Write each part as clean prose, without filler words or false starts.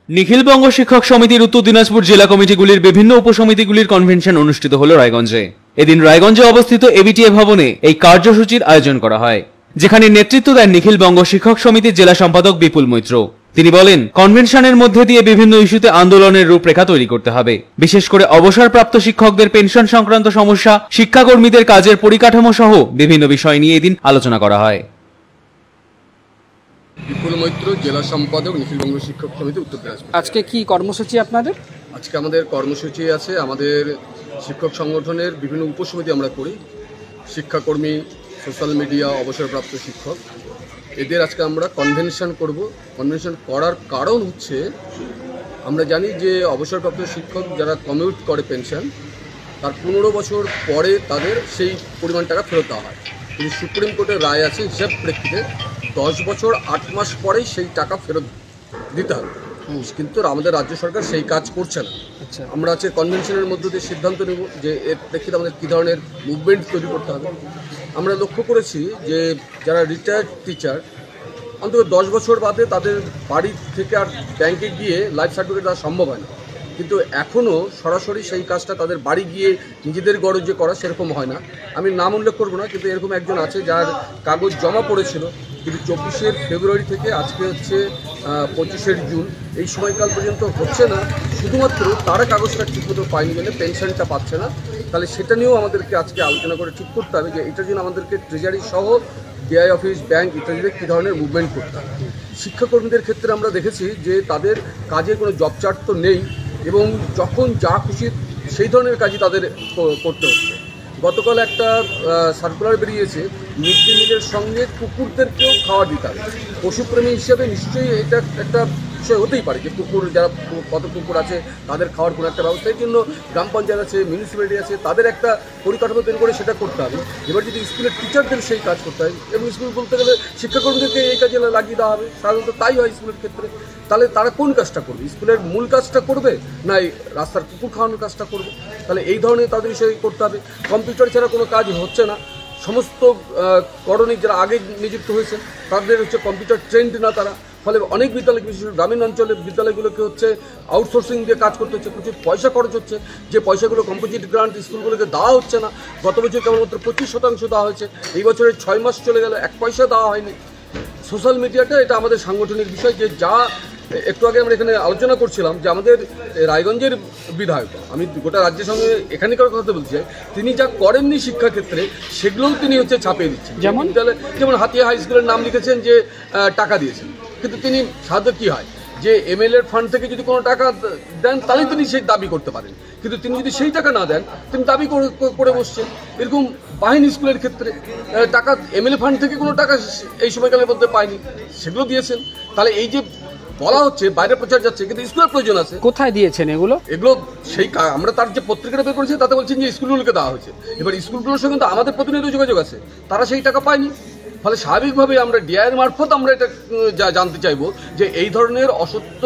নিখিলবঙ্গ শিক্ষক সমিতির উত্তর দিনাজপুর জেলা কমিটিগুলির বিভিন্ন উপসমিতিগুলির কনভেনশন অনুষ্ঠিত হল রায়গঞ্জে। এদিন রায়গঞ্জে অবস্থিত এবিটিএ ভবনে এই কার্যসূচির আয়োজন করা হয়, যেখানে নেতৃত্ব দেন নিখিলবঙ্গ শিক্ষক সমিতির জেলা সম্পাদক বিপুল মৈত্র। তিনি বলেন, কনভেনশনের মধ্যে দিয়ে বিভিন্ন ইস্যুতে আন্দোলনের রূপরেখা তৈরি করতে হবে। বিশেষ করে অবসরপ্রাপ্ত শিক্ষকদের পেনশন সংক্রান্ত সমস্যা, শিক্ষাকর্মীদের কাজের পরিকাঠামো সহ বিভিন্ন বিষয় নিয়ে এদিন আলোচনা করা হয়। বিপুল মৈত্র, জেলা সম্পাদক, নিখিলবঙ্গ শিক্ষক সমিতি, উত্তর দিনাজপুর। আজকে কি কর্মসূচি আপনাদের? আজকে আমাদের কর্মসূচি আছে, আমাদের শিক্ষক সংগঠনের বিভিন্ন উপসমিতি আমরা করি, শিক্ষাকর্মী, সোশ্যাল মিডিয়া, অবসরপ্রাপ্ত শিক্ষক, এদের আজকে আমরা কনভেনশন করব। কনভেনশন করার কারণ হচ্ছে, আমরা জানি যে অবসরপ্রাপ্ত শিক্ষক যারা কমিউট করে পেনশন, তার 15 বছর পরে তাদের সেই পরিমাণ টাকা ফেরত দেওয়া হয়। কিন্তু সুপ্রিম কোর্টের রায় আছে, হিসাব প্রেক্ষিতে 10 বছর 8 মাস পরেই সেই টাকা ফেরত দিতে হবে। কিন্তু আমাদের রাজ্য সরকার সেই কাজ করছে না। আমরা আজকে কনভেনশনের মধ্য দিয়ে সিদ্ধান্ত নেব যে এর প্রেক্ষিতে আমাদের কী ধরনের মুভমেন্ট তৈরি করতে হবে। আমরা লক্ষ্য করেছি যে যারা রিটায়ার্ড টিচার, অন্তত 10 বছর বাদে তাদের বাড়ি থেকে আর ব্যাংকে গিয়ে লাইফ সার্টিফিকেট দেওয়া সম্ভব হয় না। কিন্তু এখনও সরাসরি সেই কাজটা তাদের বাড়ি গিয়ে নিজেদের গরজে করা সেরকম হয় না। আমি নাম উল্লেখ করব না, কিন্তু এরকম একজন আছে যার কাগজ জমা পড়েছিল, কিন্তু 24শে ফেব্রুয়ারি থেকে আজকে হচ্ছে 25শে জুন, এই সময়কাল পর্যন্ত হচ্ছে না। শুধুমাত্র তারা কাগজটা ঠিকমতো পায়নি বলে পেনশনটা পাচ্ছে না। তাহলে সেটা নিয়েও আমাদেরকে আজকে আলোচনা করে ঠিক করতে হবে যে এটার জন্য আমাদেরকে ট্রেজারি সহ ডিআই অফিস, ব্যাংক ইত্যাদিতে কী ধরনের মুভমেন্ট করতে হবে। শিক্ষাকর্মীদের ক্ষেত্রে আমরা দেখেছি যে তাদের কাজের কোনো জব চার্ট তো নেই, এবং যখন যা খুশি সেই ধরনের কাজই তাদের করতে হচ্ছে। গতকাল একটা সার্কুলার বেরিয়েছে, মিড ডে মিলের সঙ্গে কুকুরদেরকেও খাবার দিতে হবে। পশুপ্রেমী হিসেবে নিশ্চয়ই এটা একটা বিষয় হতেই পারে যে কুকুর, যারা কত কুকুর আছে তাদের খাওয়ার কোনো একটা ব্যবস্থা, এই জন্য গ্রাম পঞ্চায়েত আছে, মিউনিসিপ্যালিটি আছে, তাদের একটা পরিকাঠামো তৈরি করে সেটা করতে হবে। এবার যদি স্কুলের টিচারদের সেই কাজ করতে হয়, এবং স্কুল বলতে গেলে শিক্ষাকর্মীদেরকে এই কাজে লাগিয়ে দেওয়া হবে, সাধারণত তাই হয় স্কুলের ক্ষেত্রে। তাহলে তারা কোন কাজটা করবে? স্কুলের মূল কাজটা করবে, না এই রাস্তার কুকুর খাওয়ানোর কাজটা করবে? তাহলে এই ধরনের তাদের বিষয়ে করতে হবে। কম্পিউটার ছাড়া কোনো কাজ হচ্ছে না। সমস্ত করণিক যারা আগে নিযুক্ত হয়েছে তাদের হচ্ছে কম্পিউটার ট্রেন্ড না তারা, ফলে অনেক বিদ্যালয়, বিশেষ করে গ্রামীণ অঞ্চলের বিদ্যালয়গুলোকে হচ্ছে আউটসোর্সিং দিয়ে কাজ করতে হচ্ছে, প্রচুর পয়সা খরচ হচ্ছে। যে পয়সাগুলো কম্পোজিট গ্রান্ট স্কুলগুলোকে দেওয়া হচ্ছে না। গত বছর কেবলমাত্র 25% দেওয়া হয়েছে, এই বছরের 6 মাস চলে গেল, 1 পয়সা দেওয়া হয়নি। সোশ্যাল মিডিয়াটা এটা আমাদের সাংগঠনিক বিষয়, যে যা একটু আগে আমরা এখানে আলোচনা করছিলাম যে আমাদের রায়গঞ্জের বিধায়ক, আমি গোটা রাজ্যের সঙ্গে এখানকার কথা বলছি, তিনি যা করেননি শিক্ষাক্ষেত্রে সেগুলোও তিনি হচ্ছে ছাপিয়ে দিচ্ছেন। যেমন হাতিয়া হাই স্কুলের নাম লিখেছেন যে টাকা দিয়েছেন, কিন্তু তিনি সাধারণত কী হয় যে এমএলএর ফান্ড থেকে যদি কোনো টাকা দেন তাহলেই তিনি সেই দাবি করতে পারেন, কিন্তু তিনি যদি সেই টাকা না দেন তিনি দাবি করে বসছেন। এরকম বাহিনী স্কুলের ক্ষেত্রে টাকা এমএলএ ফান্ড থেকে কোনো টাকা এই সময়কালের মধ্যে পায়নি, সেগুলো দিয়েছেন। তাহলে এই যে বলা হচ্ছে বাইরে প্রচার যাচ্ছে, কিন্তু স্কুলের প্রয়োজন আছে। কোথায় দিয়েছেন এগুলো? সেই আমরা তার যে পত্রিকাটা বের করেছি তাতে বলছেন যে স্কুলগুলোকে দেওয়া হয়েছে। এবার স্কুলগুলোর সঙ্গে তো আমাদের প্রতিনিধি যোগাযোগ আছে, তারা সেই টাকা পায়নি। ফলে স্বাভাবিকভাবে আমরা ডিআইয়ের মারফত আমরা এটা জানতে চাইবো যে এই ধরনের অসত্য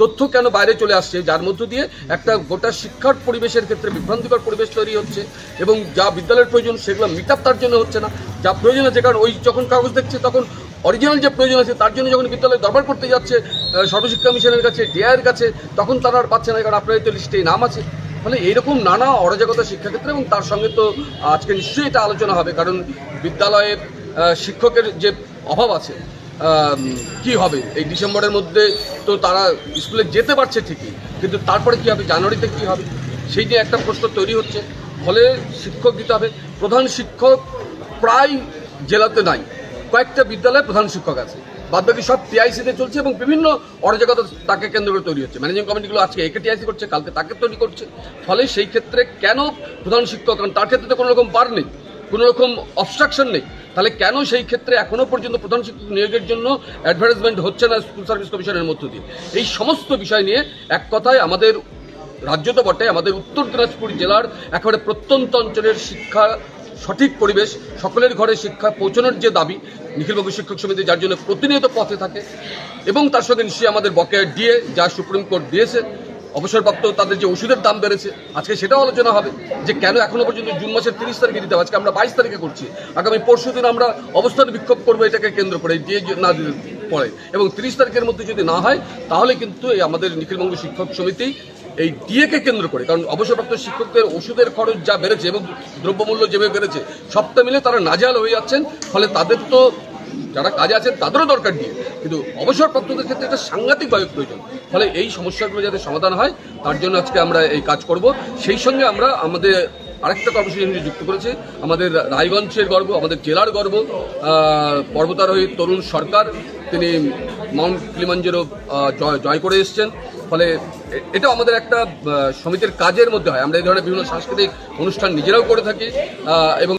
তথ্য কেন বাইরে চলে আসছে, যার মধ্য দিয়ে একটা গোটা শিক্ষার পরিবেশের ক্ষেত্রে বিভ্রান্তিকর পরিবেশ তৈরি হচ্ছে, এবং যা বিদ্যালয়ের প্রয়োজন সেগুলো মিট আপ তার জন্য হচ্ছে না। যা প্রয়োজন আছে, কারণ ওই যখন কাগজ দেখছে তখন অরিজিনাল যে প্রয়োজন আছে তার জন্য যখন বিদ্যালয়ে দরবার করতে যাচ্ছে সর্বশিক্ষা মিশনের কাছে, ডিআইয়ের কাছে, তখন তারা আর পাচ্ছে না, কারণ আপনার তো লিস্টে নাম আছে। ফলে এইরকম নানা অরাজকতা শিক্ষাক্ষেত্রে, এবং তার সঙ্গে তো আজকে নিশ্চয়ই এটা আলোচনা হবে, কারণ বিদ্যালয়ের শিক্ষকের যে অভাব আছে, কি হবে এই ডিসেম্বরের মধ্যে? তো তারা স্কুলে যেতে পারছে ঠিকই, কিন্তু তারপরে কী হবে, জানুয়ারিতে কী হবে, সেই নিয়ে একটা প্রশ্ন তৈরি হচ্ছে। ফলে শিক্ষক দিতে হবে। প্রধান শিক্ষক প্রায় জেলাতে নাই, কয়েকটা বিদ্যালয়ে প্রধান শিক্ষক আছে, বাদবাকি সব টিআইসিতে চলছে, এবং বিভিন্ন অরাজকতা তাকে কেন্দ্র করে তৈরি হচ্ছে। ম্যানেজিং কমিটিগুলো আজকে একে টিআইসি করছে, কালকে তাকে তৈরি করছে। ফলে সেই ক্ষেত্রে কেন প্রধান শিক্ষক, কারণ তার ক্ষেত্রে তো কোনো রকম বার নেই, কোনো রকম অবস্ট্রাকশন নেই, তাহলে কেন সেই ক্ষেত্রে এখনও পর্যন্ত প্রধান শিক্ষক নিয়োগের জন্য অ্যাডভার্টাইজমেন্ট হচ্ছে না স্কুল সার্ভিস কমিশনের মধ্য দিয়ে? এই সমস্ত বিষয় নিয়ে এক কথায় আমাদের রাজ্য তো বটে, আমাদের উত্তর দিনাজপুর জেলার একেবারে প্রত্যন্ত অঞ্চলের শিক্ষা সঠিক পরিবেশ, সকলের ঘরে শিক্ষা পৌঁছানোর যে দাবি, নিখিলবঙ্গ শিক্ষক সমিতি যার জন্য প্রতিনিয়ত পথে থাকে, এবং তার সঙ্গে নিশ্চয়ই আমাদের বকেয়া ডিএ যা সুপ্রিম কোর্ট দিয়েছে, অবসরপ্রাপ্ত তাদের যে ওষুধের দাম বেড়েছে, আজকে সেটাও আলোচনা হবে যে কেন এখনো পর্যন্ত জুন মাসের 30 তারিখে দিতে হবে। আজকে আমরা 22 তারিখে করছি, আগামী পরশু দিন আমরা অবস্থান বিক্ষোভ করবো এটাকে কেন্দ্র করে, ডিএ না দিলে পরে এবং 30 তারিখের মধ্যে যদি না হয় তাহলে কিন্তু এই আমাদের নিখিলবঙ্গ শিক্ষক সমিতি এই ডিএকে কেন্দ্র করে, কারণ অবসরপ্রাপ্ত শিক্ষকদের ওষুধের খরচ যা বেড়েছে এবং দ্রব্যমূল্য যেভাবে বেড়েছে সবটা মিলে তারা নাজেহাল হয়ে যাচ্ছেন। ফলে তাদের তো যারা কাজে আছেন তাদেরও দরকার দিয়ে, কিন্তু অবসরপ্রাপ্তদের ক্ষেত্রে একটা সাংঘাতিকভাবে প্রয়োজন। ফলে এই সমস্যাগুলো যাতে সমাধান হয় তার জন্য আজকে আমরা এই কাজ করব। সেই সঙ্গে আমরা আমাদের আরেকটা কর্মসূচি যুক্ত করেছি, আমাদের রায়গঞ্জের গর্ব, আমাদের জেলার গর্ব পর্বতারোহী তরুণ সরকার, তিনি মাউন্ট কিলিমাঞ্জারো জয় করে এসছেন। ফলে এটাও আমাদের একটা সমিতির কাজের মধ্যে হয়। আমরা এই ধরনের বিভিন্ন সাংস্কৃতিক অনুষ্ঠান নিজেরাও করে থাকি এবং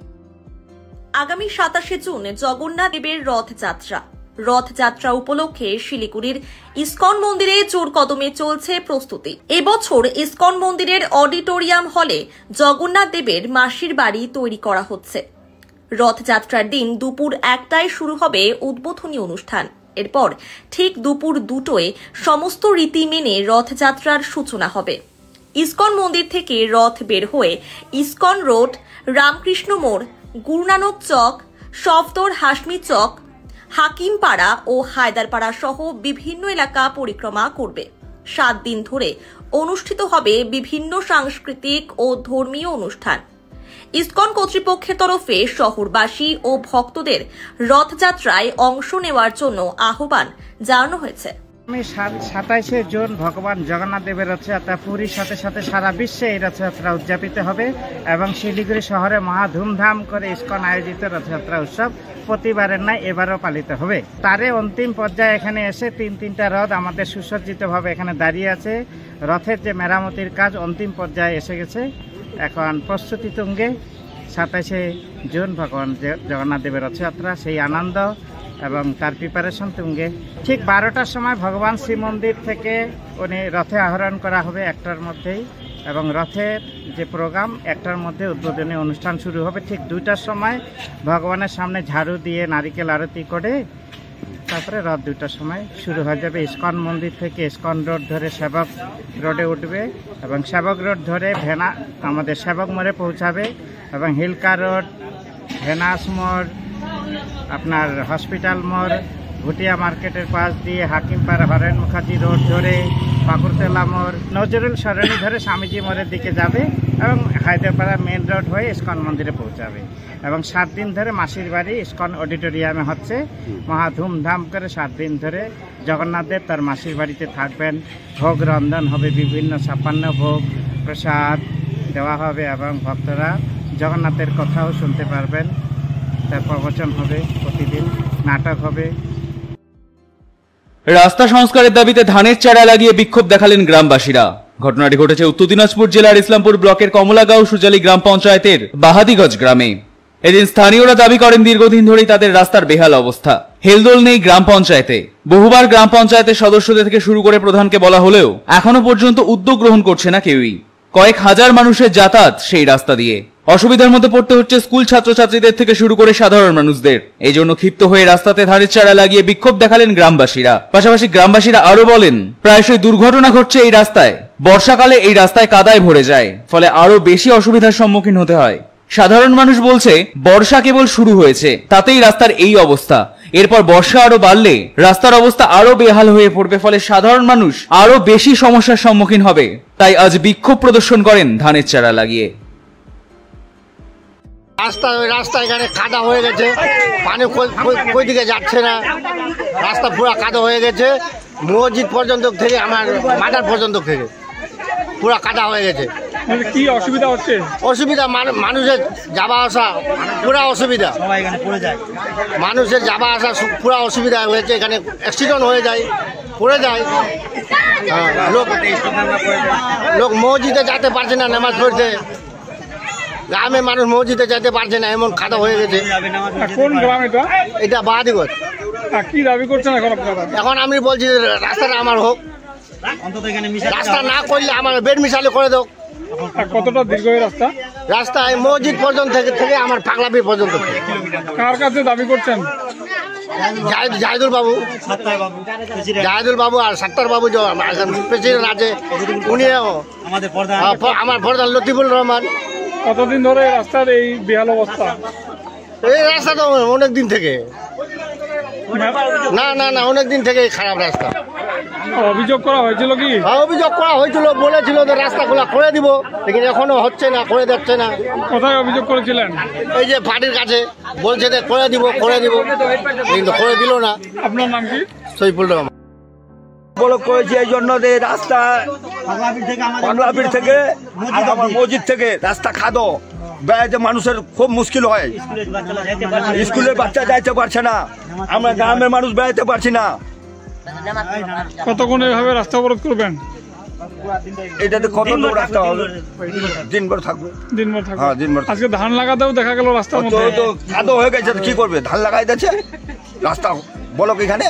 আগামী 27 জুন জগন্নাথ দেবের রথযাত্রা। রথযাত্রা উপলক্ষে শিলিগুড়ির ইসকন মন্দিরে জোর কদমে চলছে প্রস্তুতি। এবছর ইসকন মন্দিরের অডিটোরিয়াম হলে জগন্নাথ দেবের মাসির বাড়ি তৈরি করা হচ্ছে। রথযাত্রার দিন দুপুর 1টায় শুরু হবে উদ্বোধনী অনুষ্ঠান। এরপর ঠিক দুপুর 2টোয় সমস্ত রীতি মেনে রথযাত্রার সূচনা হবে। ইসকন মন্দির থেকে রথ বের হয়ে ইসকন রোড, রামকৃষ্ণ মোড়, গুরুনানক চক, সফদর হাসমি চক, হাকিমপাড়া ও হায়দারপাড়া সহ বিভিন্ন এলাকা পরিক্রমা করবে। 7 দিন ধরে অনুষ্ঠিত হবে বিভিন্ন সাংস্কৃতিক ও ধর্মীয় অনুষ্ঠান। ইসকন কর্তৃপক্ষের তরফে শহরবাসী ও ভক্তদের রথযাত্রায় অংশ নেওয়ার জন্য আহ্বান জানানো হয়েছে। 27শে জুন ভগবান জগন্নাথ দেবের রথযাত্রা পুরীর সাথে সাথে সারা বিশ্বে এই রথযাত্রা উদযাপিত হবে এবং শিলিগুড়ি শহরে মহা ধুমধাম করে ইসকন আয়োজিত রথযাত্রা উৎসব প্রতিবারের ন্যায় এবারও পালিত হবে। তারে অন্তিম পর্যায়ে এখানে এসে তিনটা রথ আমাদের সুসজ্জিতভাবে এখানে দাঁড়িয়ে আছে। রথের যে মেরামতির কাজ অন্তিম পর্যায়ে এসে গেছে, এখন প্রস্তুতি তুঙ্গে। 27শে জুন ভগবান জগন্নাথ দেবের রথযাত্রা, সেই আনন্দ এবং তার প্রিপারেশন তুঙ্গে। ঠিক 12টার সময় ভগবান শ্রীমন্দির থেকে উনি রথে আহরণ করা হবে 1টার মধ্যেই, এবং রথের যে প্রোগ্রাম 1টার মধ্যে উদ্বোধনী অনুষ্ঠান শুরু হবে। ঠিক 2টার সময় ভগবানের সামনে ঝাড়ু দিয়ে নারিকেল আরতি করে তারপরে রথ 2টার সময় শুরু হয়ে যাবে। ইসকন মন্দির থেকে ইসকন রোড ধরে সেবক রোডে উঠবে এবং সেবক রোড ধরে আমাদের সেবক মোড়ে পৌঁছাবে এবং হিলকা রোড, ভেনাস মোড়, আপনার হসপিটাল মোড়, ভুটিয়া মার্কেটের পাশ দিয়ে হাকিমপাড়া হরেন মুখার্জি রোড ধরে পাকুড়তলা মোড়, নজরুল সরণি ধরে স্বামীজি মোড়ের দিকে যাবে এবং হায়দ্রাপাড়া মেন রোড হয়ে ইসকন মন্দিরে পৌঁছাবে। এবং 7 দিন ধরে মাসির বাড়ি ইসকন অডিটোরিয়ামে হচ্ছে। মহা ধুমধাম করে 7 দিন ধরে জগন্নাথ দেব তার মাসির বাড়িতে থাকবেন। ভোগ রন্ধন হবে, বিভিন্ন 56 ভোগ প্রসাদ দেওয়া হবে এবং ভক্তরা জগন্নাথের কথাও শুনতে পারবেন। তার প্রবচন হবে, প্রতিদিন নাটক হবে। রাস্তা সংস্কারের দাবিতে ধানের চারা লাগিয়ে বিক্ষোভ দেখালেন গ্রামবাসীরা। ঘটনাটি ঘটেছে উত্তর দিনাজপুর জেলার ইসলামপুর ব্লকের কমলাগাঁও সুজালি গ্রাম পঞ্চায়েতের বাহাদিগঞ্জ গ্রামে। এদিন স্থানীয়রা দাবি করেন দীর্ঘদিন ধরেই তাদের রাস্তার বেহাল অবস্থা। হেলদোল নেই গ্রাম পঞ্চায়েতে। বহুবার গ্রাম পঞ্চায়েতের সদস্যদের থেকে শুরু করে প্রধানকে বলা হলেও এখনো পর্যন্ত উদ্যোগ গ্রহণ করছে না কেউই। কয়েক হাজার মানুষের যাতায়াত সেই রাস্তা দিয়ে। অসুবিধার মধ্যে পড়তে হচ্ছে স্কুল ছাত্রছাত্রীদের থেকে শুরু করে সাধারণ মানুষদের। এই জন্য ক্ষিপ্ত হয়ে রাস্তাতে ধানের চারা লাগিয়ে বিক্ষোভ দেখালেন গ্রামবাসীরা। পাশাপাশি গ্রামবাসীরা আরো বলেন, প্রায়শই দুর্ঘটনা ঘটছে এই রাস্তায়। বর্ষাকালে এই রাস্তায় কাদায় ভরে যায়, ফলে আরো বেশি অসুবিধার সম্মুখীন হতে হয়। সাধারণ মানুষ বলছে, বর্ষা কেবল শুরু হয়েছে, তাতেই রাস্তার এই অবস্থা। এরপর বর্ষা আরো বাড়লে রাস্তার অবস্থা আরো বেহাল হয়ে পড়বে, ফলে সাধারণ মানুষ আরো বেশি সমস্যার সম্মুখীন হবে। তাই আজ বিক্ষোভ প্রদর্শন করেন ধানের চারা লাগিয়ে। রাস্তা এখানে কাদা হয়ে গেছে, পানি কই দিকে যাচ্ছে না, রাস্তা পুরো কাদা হয়ে গেছে। মসজিদ পর্যন্ত থেকে আমার মাজার পর্যন্ত থেকে পুরো কাদা হয়ে গেছে। কি অসুবিধা হচ্ছে? অসুবিধা মানুষের যাওয়া আসা পুরো অসুবিধা, মানুষের যাওয়া আসা পুরো অসুবিধা হয়েছে। এখানে অ্যাক্সিডেন্ট হয়ে যায়, পড়ে যায়। লোক মসজিদে যেতে পারছে না নামাজ পড়তে, গ্রামে মানুষ মসজিদে যেতে পারছে না, এমন কাদা হয়ে গেছে। কোন গ্রাম এটা? এটা বাহাদিগঞ্জ। কি দাবি করছেন এখন আপনারা? এখন আমি বলছি রাস্তাটা আমার হোক, রাস্তা না করলে আমার বেড মিশালে করে দাও। কতটা দীর্ঘ এই রাস্তা? রাস্তা এই মসজিদ পর্যন্ত থেকে আমার পাগলাপি পর্যন্ত। কার কাছে দাবি করছেন? জাহিদুল বাবু আর সাত্তার বাবু যে প্রেসিডেন্ট আছে, উনিও আমার প্রধান লতিফুল রহমান। কতদিন ধরে রাস্তার এই বেহাল অবস্থা? এই রাস্তা তো অনেক দিন থেকে না না না, অনেকদিন থেকে খারাপ রাস্তা। অভিযোগ করা হয়েছিল কি? অভিযোগ করা হয়েছিল, বলেছিল যে রাস্তাগুলো করে দিব, কিন্তু এখনো হচ্ছে না, করে দিচ্ছে না। কোথায় অভিযোগ করেছিলেন? এই যে পার্টির কাছে বলছে যে করে দিব, কিন্তু করে দিল না। আপনার নাম কি? সৈফুল রহমান। ব্লক করেছি এই জন্য যে রাস্তা পাগলাপীর থেকে আর আমার মসজিদ থেকে রাস্তা খাদো, বেড়াইতে মানুষের খুব মুশকিল হয়। স্কুলের বাচ্চা যাইতে পারছে না, আমরা গ্রামের মানুষ বেড়াইতে পারছি না। কতক্ষণ এইভাবে রাস্তা অবরোধ করবেন? এটাতে কত দূর রাস্তা হবে? দিনভর থাকবে। দিনভর থাকবে? হ্যাঁ, দিনভর। আজকে ধান লাগাতেও দেখা গেল রাস্তার মধ্যে তো খাদো হয়ে গেছে, কি করবে? ধান লাগাই দিচ্ছে রাস্তা ব্লক এখানে।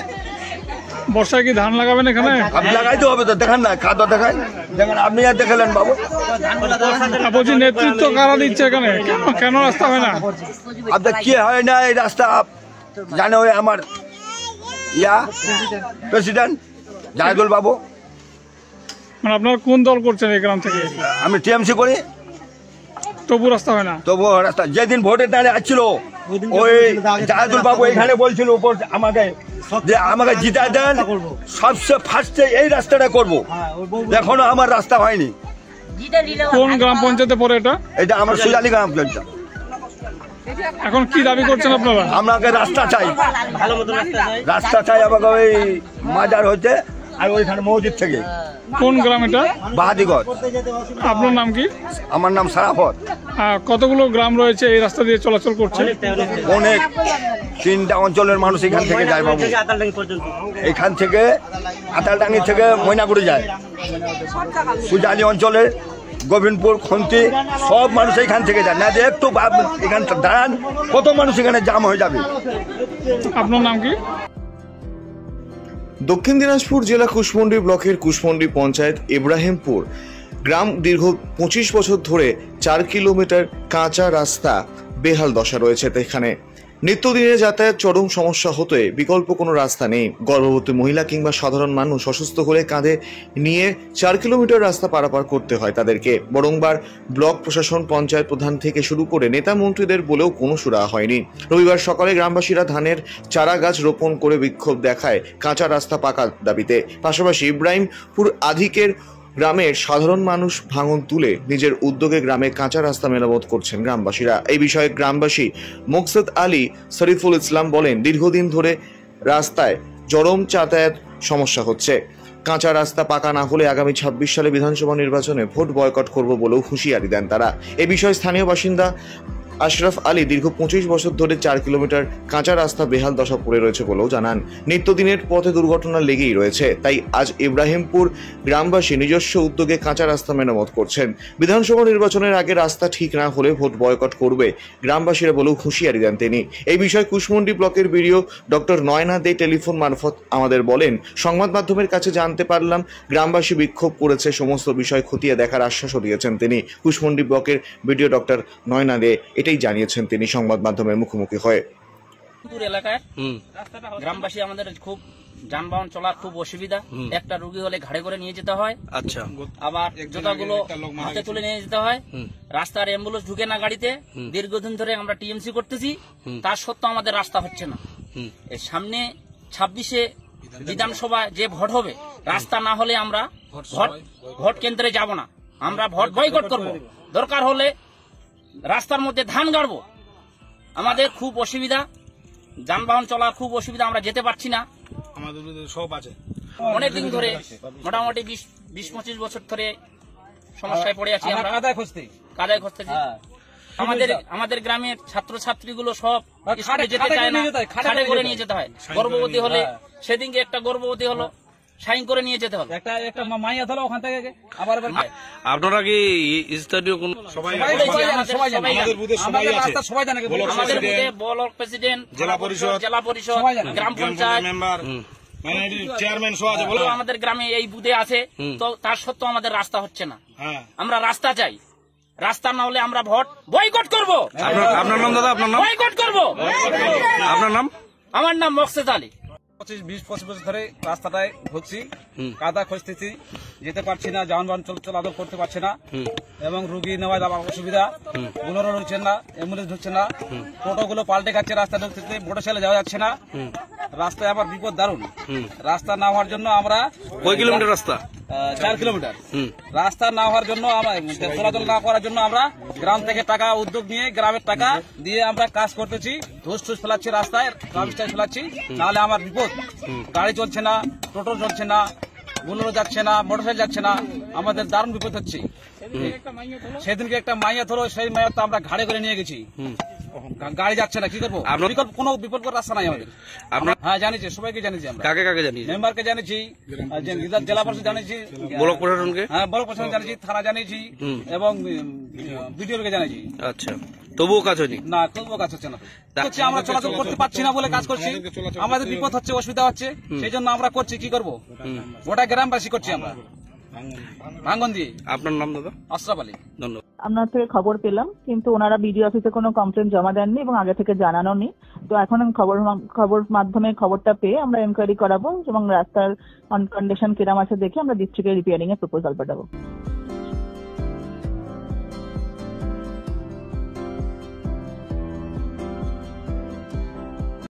বর্ষায় কি ধান লাগাবেন এখানে? আপনি লাগাইতে হবে তো, দেখেন না খাদো দেখায়, দেখেন আপনি আর দেখালেন বাবু। বলছি নেতৃত্ব কারা দিচ্ছে এখানে? কেন রাস্তা হয় না? আপনার কি হয় না এই রাস্তা জানে ওই আমার প্রেসিডেন্ট জাহিদুল বাবু। মানে আপনারা কোন দল করছেন এই গ্রাম থেকে? আমি টিএমসি করি, তবু রাস্তা হয় না? তবু রাস্তা যেদিন ভোটের দাঁড়ে আসছিল ওই জাহিদুল বাবু এখানে বলছিল উপর আমাকে যে আমাকে জিতা দেন, সবচেয়ে ফার্স্টে এই রাস্তাটা করবো। এখনো আমার রাস্তা হয়নি। কোন গ্রাম পঞ্চায়েতে পড়ে এটা? এটা আমার সুজালি গ্রাম পঞ্চায়েত। এখন কি দাবি করছেন আপনারা? আমাকে রাস্তা চাই, রাস্তা চাই আমাকে ওই মাজার হচ্ছে আর ওইখানে মসজিদ থেকে। কোন গ্রাম এটা? বাহাদিগঞ্জ। আপনার নাম কি? আমার নাম সারাফত। কতগুলো গ্রাম রয়েছে এই রাস্তা দিয়ে চলাচল করছে? অনেক, 3টা অঞ্চলের মানুষ এখান থেকে যায় বাবু। এখান থেকে আতালডাঙ্গি থেকে ময়নাগুড়ি যায়, সুজালি অঞ্চলের গোবিন্দপুর, খন্তি, সব মানুষ এখান থেকে যায় না। যে একটু এখান দাঁড়ান, কত মানুষ এখানে জাম হয়ে যাবে। আপনার নাম কি? দক্ষিণ দিনাজপুর জেলা কুশমন্ডি ব্লকের কুশমন্ডি পঞ্চায়েত ইব্রাহিমপুর গ্রাম দীর্ঘ 25 বছর ধরে 4 কিলোমিটার কাঁচা রাস্তা বেহাল দশা রয়েছে। এখানে নিত্যদিনের যাতায়াত চরম সমস্যা হতে বিকল্প কোনো রাস্তা নেই। গর্ভবতী মহিলা কিংবা সাধারণ মানুষ অসুস্থ হলে কাঁধে নিয়ে 4 কিলোমিটার রাস্তা পারাপার করতে হয় তাদেরকে। বরংবার ব্লক প্রশাসন, পঞ্চায়েত প্রধান থেকে শুরু করে নেতা মন্ত্রীদের বলেও কোনো সুরাহা হয়নি। রবিবার সকালে গ্রামবাসীরা ধানের চারা গাছ রোপণ করে বিক্ষোভ দেখায় কাঁচা রাস্তা পাকা দাবিতে। পাশাপাশি ইব্রাহিমপুর আধিকের গ্রামের সাধারণ মানুষ ভাঙন তুলে নিজের উদ্যোগে গ্রামে কাঁচা রাস্তা মেরামত করছেন গ্রামবাসীরা। এই বিষয়ে গ্রামবাসী মোকসেদ আলী শরীফুল ইসলাম বলেন, দীর্ঘদিন ধরে রাস্তায় চরম যাতায়াত সমস্যা হচ্ছে। কাঁচা রাস্তা পাকা না হলে আগামী 26 সালে বিধানসভা নির্বাচনে ভোট বয়কট করব বলেও হুঁশিয়ারি দেন তারা। এ বিষয়ে স্থানীয় বাসিন্দা আশরাফ আলী দীর্ঘ 25 বছর ধরে 4 কিলোমিটার কাঁচা রাস্তা বেহাল দশা পড়ে রয়েছে বলেও জানান। নিত্যদিনের পথে দুর্ঘটনা লেগেই রয়েছে, তাই আজ ইব্রাহিমপুর গ্রামবাসী নিজস্ব উদ্যোগে কাঁচা রাস্তা মেরামত করছেন। বিধানসভা নির্বাচনের আগে রাস্তা ঠিক না হলে ভোট বয়কট করবে গ্রামবাসীরা বলেও হুঁশিয়ারি দেন তিনি। এই বিষয়ে কুশমন্ডি ব্লকের বিডিও ডক্টর নয়না দে টেলিফোন মারফত আমাদের বলেন, সংবাদ মাধ্যমের কাছে জানতে পারলাম গ্রামবাসী বিক্ষোভ করেছে, সমস্ত বিষয় খতিয়ে দেখার আশ্বাসও দিয়েছেন তিনি। কুশমন্ডি ব্লকের বিডিও ডক্টর নয়না দে এটাই জানিয়েছেন তিনি সংবাদ মাধ্যমের মুখোমুখি হয়ে। এলাকায় গ্রামবাসী আমাদের খুব যানবাহন চলার খুব অসুবিধা। একটা রোগী হলে ঘাড়ে করে নিয়ে যেতে হয়, আচ্ছা, আবার জুতাগুলো হাতে তুলে নিয়ে যেতে হয়। রাস্তার অ্যাম্বুলেন্স ঢুকে না গাড়িতে। দীর্ঘদিন ধরে আমরা টিএমসি করতেছি, তার সত্ত্বেও আমাদের রাস্তা হচ্ছে না। সামনে 26-এ বিধানসভা যে ভোট হবে, রাস্তা না হলে আমরা ভোট কেন্দ্রে যাব না, আমরা ভোট বয়কট করব। দরকার হলে রাস্তার মধ্যে ধান গাড়বো। আমাদের খুব অসুবিধা, যানবাহন চলা খুব অসুবিধা, আমরা যেতে পারছি না। আমাদের সব আছে অনেকদিন ধরে, মোটামুটি 20-25 বছর ধরে সমস্যায় পড়ে আছি আমরা, কাদায় খসতেছি। আমাদের গ্রামের ছাত্রছাত্রীগুলো সব স্কুলে যেতে চায় না, খাটে করে নিয়ে যেতে হয়। গর্ভবতী হলে, সেদিনকে একটা গর্ভবতী হলো, সাইন করে নিয়ে যেতে হবে। একটা মাইয়া ধরো ওখান থেকে আবার। আপনারা কি স্থানীয় কোন সবাই আমাদের বুথে সবাই আছে, আমাদের বুথে ব্লক প্রেসিডেন্ট, জেলা পরিষদ, গ্রাম পঞ্চায়েত মেম্বার, চেয়ারম্যান সহ আছে। আমাদের গ্রামে এই বুথে আছে, তো তার সত্ত্বেও আমাদের রাস্তা হচ্ছে না। আমরা রাস্তা চাই, রাস্তা না হলে আমরা ভোট বয়কট করব। আপনার নাম দাদা? আপনার নাম? বয়কট করব। আপনার নাম? আমার নাম মোকসেদ আলী। 20-25 বছর ধরে রাস্তাটায় হচ্ছি, কাদা খসতেছি, যেতে পারছি না, যানবাহন চলাচল করতে পারছে না এবং রুগী নেওয়া যাওয়ার অসুবিধা, বুলেরো ঢুকছে না, অ্যাম্বুলেন্স ঢুকছে না, টোটোগুলো পাল্টে খাচ্ছে, রাস্তা ঢুকতে মোটরসাইকেলে যাওয়া যাচ্ছে না, রাস্তায় আবার বিপদ দারুণ। রাস্তা না হওয়ার জন্য আমরা কয় কিলোমিটার রাস্তা? 4 কিলোমিটার রাস্তা না হওয়ার জন্য আমরা চলাচল না করার জন্য আমরা গ্রাম থেকে টাকা উদ্যোগ নিয়ে গ্রামের টাকা দিয়ে আমরা কাজ করতেছি, ধুস ঠুস ফেলাচ্ছি রাস্তায়, গার্বেজ ফেলাচ্ছি, নাহলে আমার বিপদ। গাড়ি চলছে না, টোটো চলছে না, বুলেরো যাচ্ছে না, মোটরসাইকেল যাচ্ছে না, আমাদের দারুণ বিপদ হচ্ছে। সেদিনকে একটা মাইয়া ধরো, সেই মাইয়া তো আমরা ঘাড়ে করে নিয়ে গেছি, গাড়ি যাচ্ছে না, কি করবো? কোনো বিকল্প রাস্তা নাই আমাদের। হ্যাঁ জানিছি, সবাইকে জানিছি আমরা। কাকে কাকে জানিয়েছি? মেম্বারকে জানিয়েছি, জেলা পরিষদ জানিয়েছি, ব্লক প্রশাসনকে, হ্যাঁ ব্লক প্রশাসন জানিয়েছি, থানা জানিয়েছি এবং বিডিওকে জানিয়েছি। আচ্ছা, তবুও কাজ হয়নি? না, তবুও কাজ হচ্ছে না। আমরা চলাচল করতে পারছি না বলে কাজ করছি, আমাদের বিপদ হচ্ছে, অসুবিধা হচ্ছে, সেই জন্য আমরা করছি, কি করবো? গোটা গ্রামবাসী করছি আমরা ভাঙ্গন দিয়ে। আপনার নাম দাদা? আশরাফ আলী। ধন্যবাদ। আপনার থেকে খবর পেলাম, কিন্তু ওনারা বিডিও অফিসে কোনো কমপ্লেন জমা দেননি এবং আগে থেকে জানানো নি। তো এখন খবর মাধ্যমে খবরটা পেয়ে আমরা এনকোয়ারি করাবো এবং রাস্তার কন্ডিশন কিরম আছে দেখে আমরা ডিস্ট্রিক্টে রিপেয়ারিং এর প্রপোজাল পাঠাবো।